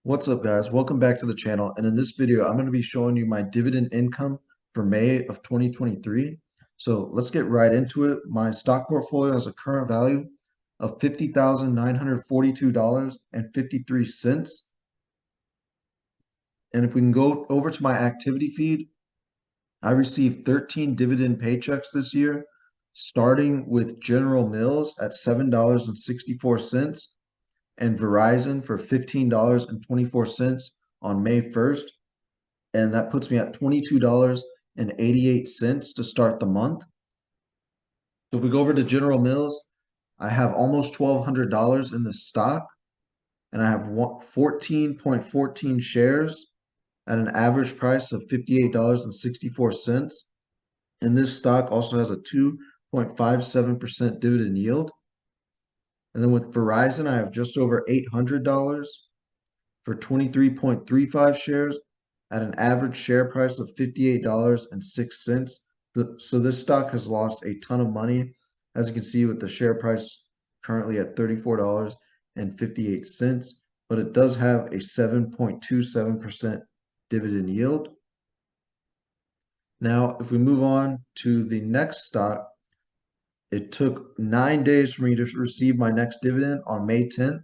What's up, guys? Welcome back to the channel. And in this video, I'm going to be showing you my dividend income for May of 2023. So let's get right into it. My stock portfolio has a current value of $50,942.53. And if we can go over to my activity feed, I received 13 dividend paychecks this year, starting with General Mills at $7.64 and Verizon for $15.24 on May 1st. And that puts me at $22.88 to start the month. So if we go over to General Mills, I have almost $1,200 in the stock, and I have 14.14 shares at an average price of $58.64. And this stock also has a 2.57% dividend yield. And then with Verizon, I have just over $800 for 23.35 shares at an average share price of $58.06. So this stock has lost a ton of money, as you can see with the share price currently at $34.58, but it does have a 7.27% dividend yield. Now, if we move on to the next stock, it took 9 days for me to receive my next dividend on May 10th.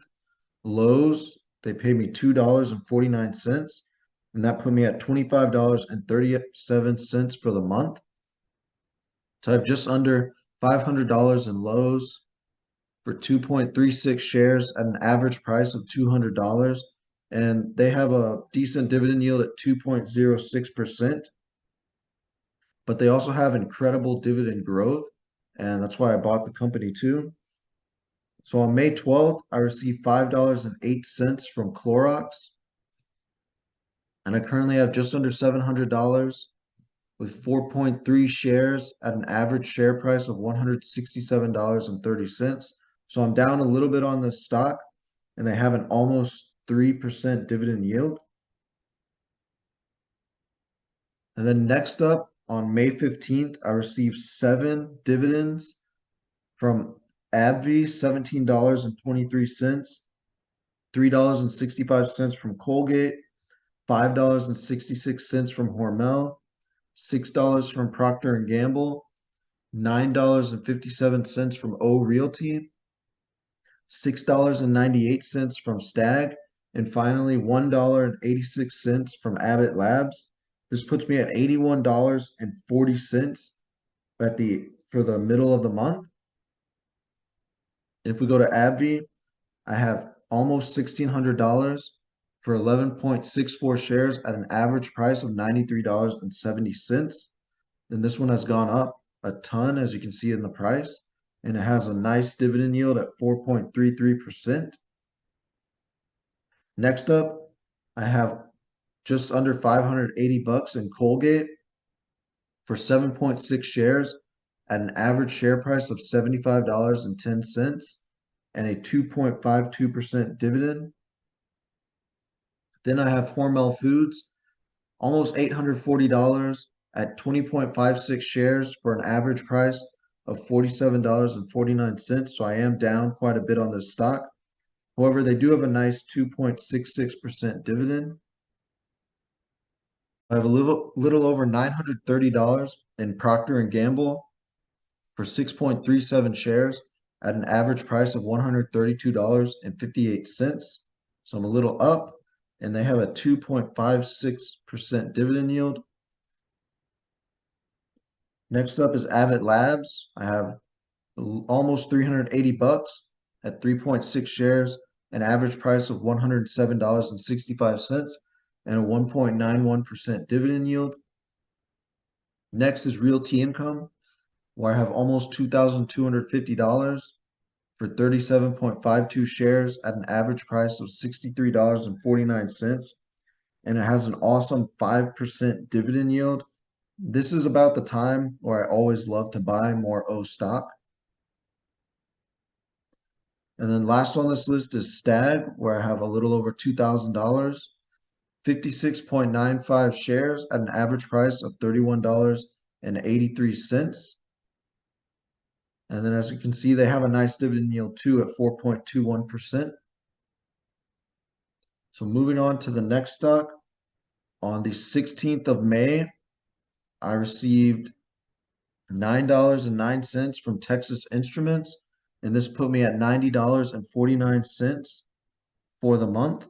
Lowe's, they paid me $2.49, and that put me at $25.37 for the month. So I have just under $500 in Lowe's for 2.36 shares at an average price of $200. And they have a decent dividend yield at 2.06%, but they also have incredible dividend growth. And that's why I bought the company too. So on May 12th, I received $5.08 from Clorox. And I currently have just under $700 with 4.3 shares at an average share price of $167.30. So I'm down a little bit on this stock, and they have an almost 3% dividend yield. And then next up, on May 15th, I received 7 dividends from AbbVie, $17.23, $3.65 from Colgate, $5.66 from Hormel, $6 from Procter and Gamble, $9.57 from O Realty, $6.98 from Stag, and finally $1.86 from Abbott Labs. This puts me at $81.40 for the middle of the month. If we go to AbbVie, I have almost $1,600 for 11.64 shares at an average price of $93.70. And this one has gone up a ton, as you can see in the price, and it has a nice dividend yield at 4.33%. Next up, I have just under $580 in Colgate for 7.6 shares at an average share price of $75.10 and a 2.52% dividend. Then I have Hormel Foods, almost $840 at 20.56 shares for an average price of $47.49. So I am down quite a bit on this stock. However, they do have a nice 2.66% dividend. I have a little over $930 in Procter and Gamble for 6.37 shares at an average price of $132.58. So I'm a little up, and they have a 2.56% dividend yield. Next up is Abbott Labs. I have almost $380 at 3.6 shares, an average price of $107.65, and a 1.91% dividend yield. Next is Realty Income, where I have almost $2,250 for 37.52 shares at an average price of $63.49, and it has an awesome 5% dividend yield. This is about the time where I always love to buy more O stock. And then last on this list is Stag, where I have a little over $2,000, 56.95 shares at an average price of $31.83. And then as you can see, they have a nice dividend yield too at 4.21%. So moving on to the next stock, on the 16th of May, I received $9.09 from Texas Instruments, and this put me at $90.49 for the month.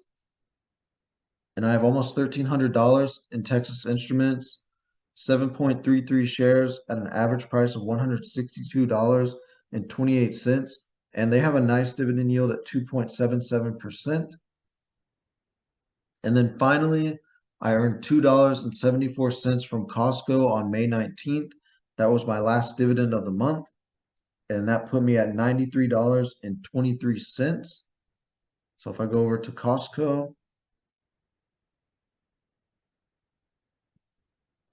And I have almost $1,300 in Texas Instruments, 7.33 shares at an average price of $162.28. And they have a nice dividend yield at 2.77%. And then finally, I earned $2.74 from Costco on May 19th. That was my last dividend of the month. And that put me at $93.23. So if I go over to Costco,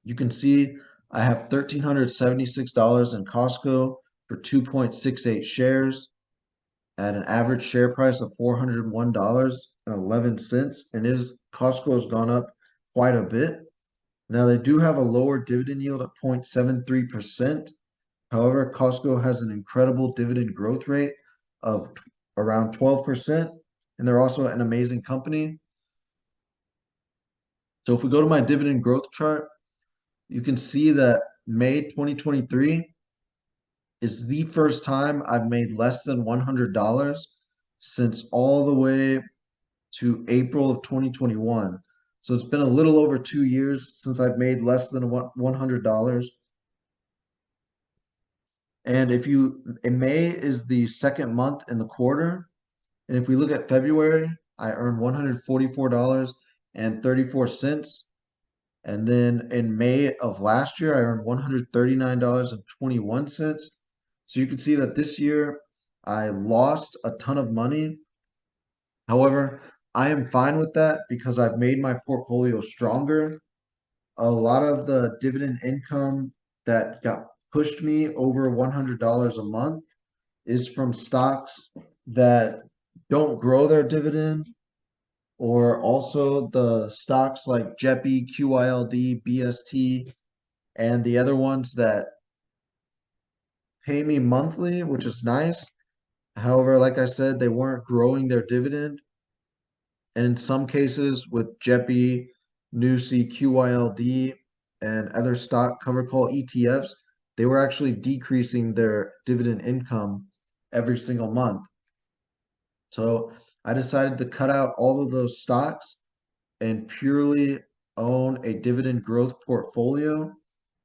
you can see I have $1,376 in Costco for 2.68 shares at an average share price of $401.11. And Costco has gone up quite a bit. Now they do have a lower dividend yield at 0.73%. However, Costco has an incredible dividend growth rate of around 12%, and they're also an amazing company. So if we go to my dividend growth chart, you can see that May 2023 is the first time I've made less than $100 since all the way to April of 2021. So it's been a little over 2 years since I've made less than $100. And May is the second month in the quarter. And if we look at February, I earned $144.34. And then in May of last year, I earned $139.21. So you can see that this year I lost a ton of money. However, I am fine with that because I've made my portfolio stronger. A lot of the dividend income that got pushed me over $100 a month is from stocks that don't grow their dividend, or also the stocks like JEPI, QYLD, BST, and the other ones that pay me monthly, which is nice. However, like I said, they weren't growing their dividend. And in some cases with JEPI, NUSI, QYLD, and other stock cover call ETFs, they were actually decreasing their dividend income every single month. So I decided to cut out all of those stocks and purely own a dividend growth portfolio.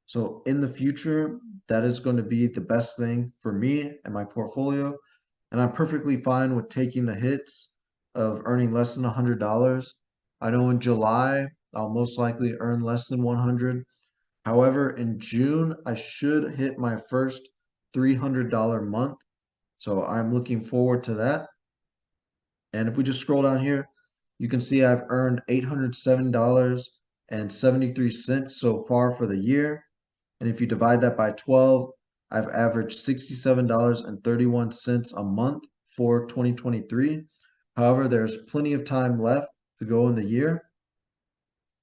So in the future, that is going to be the best thing for me and my portfolio. And I'm perfectly fine with taking the hits of earning less than $100. I know in July, I'll most likely earn less than 100. However, in June, I should hit my first $300 month. So I'm looking forward to that. And if we just scroll down here, you can see I've earned $807.73 so far for the year. And if you divide that by 12, I've averaged $67.31 a month for 2023. However, there's plenty of time left to go in the year.